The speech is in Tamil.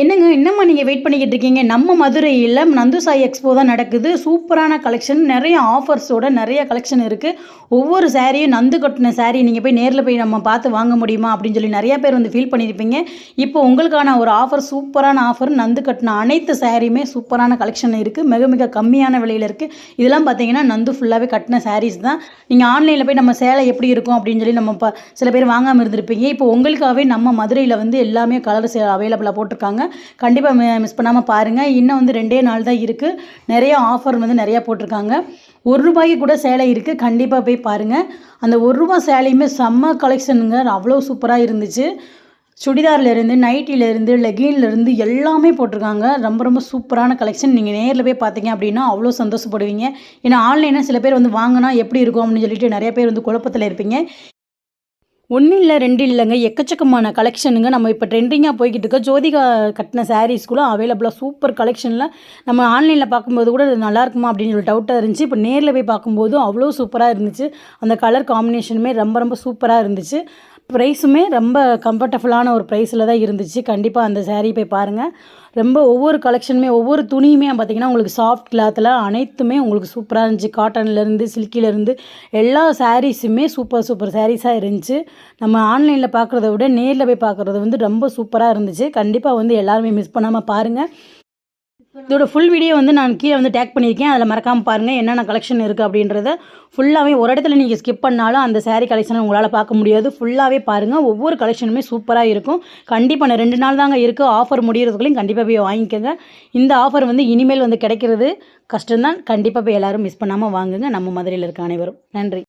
என்னங்க இன்னம்மா நீங்கள் வெயிட் பண்ணிக்கிட்டு இருக்கீங்க? நம்ம மதுரையில் நந்து சாய் எக்ஸ்போ தான் நடக்குது. சூப்பரான கலெக்ஷன், நிறைய ஆஃபர்ஸோட நிறைய கலெக்ஷன் இருக்குது. ஒவ்வொரு சாரியும் நந்து கட்டின சாரி நீங்கள் போய் நேரில் போய் நம்ம பார்த்து வாங்க முடியுமா அப்படின்னு சொல்லி நிறையா பேர் வந்து ஃபீல் பண்ணியிருப்பீங்க. இப்போ உங்களுக்கான ஒரு ஆஃபர், சூப்பரான ஆஃபர். நந்து கட்டின அனைத்து சாரியுமே சூப்பரான கலெக்ஷன் இருக்குது. மிக மிக கம்மியான விலையில் இருக்குது. இதெல்லாம் பார்த்தீங்கன்னா நந்து ஃபுல்லாகவே கட்டின சாரீஸ் தான். நீங்கள் ஆன்லைனில் போய் நம்ம சேலை எப்படி இருக்கும் அப்படின்னு சொல்லி நம்ம சில பேர் வாங்காமல் இருந்திருப்பீங்க. இப்போ உங்களுக்காகவே நம்ம மதுரையில் வந்து எல்லாமே கலர்ஸ் அவைலபிளாக போட்டிருக்காங்க. கண்டிப்பாக மிஸ் பண்ணாமல் பாருங்கள். இன்னும் வந்து 2 நாள் தான் இருக்குது. நிறைய ஆஃபர் வந்து நிறையா போட்டிருக்காங்க. ₹1 கூட சேலை இருக்குது. கண்டிப்பாக போய் பாருங்கள். அந்த ₹1 சேலையுமே செம்ம கலெக்ஷனுங்க. அவ்வளோ சூப்பராக இருந்துச்சு. சுடிதார்லேருந்து, நைட்டிலேருந்து, லெகின்லேருந்து எல்லாமே போட்டிருக்காங்க. ரொம்ப ரொம்ப சூப்பரான கலெக்ஷன். நீங்கள் நேரில் போய் பார்த்தீங்க அப்படின்னா அவ்வளோ சந்தோஷப்படுவீங்க. ஏன்னா ஆன்லைனில் சில பேர் வந்து வாங்கினா எப்படி இருக்கும் அப்படின்னு சொல்லிட்டு நிறைய பேர் வந்து குழப்பத்தில் இருப்பீங்க. 1 இல்லை 2 இல்லைங்க, எக்கச்சக்கமான கலெக்ஷனுங்க. நம்ம இப்போ ட்ரெண்டிங்காக போய்கிட்டு இருக்க ஜோதிகா கட்டின சாரீஸ் கூட அவைலபிளாக சூப்பர் கலெக்ஷனில் நம்ம ஆன்லைனில் பார்க்கும்போது கூட அது நல்லாயிருக்குமா அப்படின்னு ஒரு டவுட்டாக இருந்துச்சு. இப்போ நேரில் போய் பார்க்கும்போது அவ்வளோ சூப்பராக இருந்துச்சு. அந்த கலர் காம்பினேஷனுமே ரொம்ப ரொம்ப சூப்பராக இருந்துச்சு. ப்ரைஸுமே ரொம்ப கம்ஃபர்டபுளான ஒரு ப்ரைஸில் தான் இருந்துச்சு. கண்டிப்பாக அந்த சாரீ போய் பாருங்கள். ரொம்ப ஒவ்வொரு கலெக்ஷனுமே, ஒவ்வொரு துணியுமே பார்த்திங்கன்னா உங்களுக்கு சாஃப்ட் கிளாத்தில் அனைத்துமே உங்களுக்கு சூப்பராக இருந்துச்சு. காட்டன்லேருந்து, சில்கிலேருந்து எல்லா சாரீஸுமே சூப்பர் சூப்பர் சாரீஸாக இருந்துச்சு. நம்ம ஆன்லைனில் பார்க்குறத விட நேரில் போய் பார்க்குறது வந்து ரொம்ப சூப்பராக இருந்துச்சு. கண்டிப்பாக வந்து எல்லாருமே மிஸ் பண்ணாமல் பாருங்கள். இதோட ஃபுல் வீடியோ வந்து நான் கீழே வந்து டேக் பண்ணியிருக்கேன். அதில் மறக்காமல் பாருங்கள் என்னென்ன கலெக்ஷன் இருக்குது அப்படின்றத. ஃபுல்லாகவே ஒரு இடத்துல நீங்கள் ஸ்கிப் பண்ணாலும் அந்த சாரீ கலெக்ஷனை உங்களால் பார்க்க முடியாது. ஃபுல்லாகவே பாருங்கள். ஒவ்வொரு கலெக்ஷனுமே சூப்பராக இருக்கும். கண்டிப்பாக நான் 2 நாள் தாங்க இருக்குது. ஆஃபர் முடிகிறதுக்குள்ளேயும் கண்டிப்பாக போய் வாங்கிக்கோங்க. இந்த ஆஃபர் வந்து இனிமேல் வந்து கிடைக்கிறது கஷ்டம்தான். கண்டிப்பாக போய் எல்லோரும் மிஸ் பண்ணாமல் வாங்குங்க. நம்ம மதுரையில் இருக்க அனைவரும் நன்றி.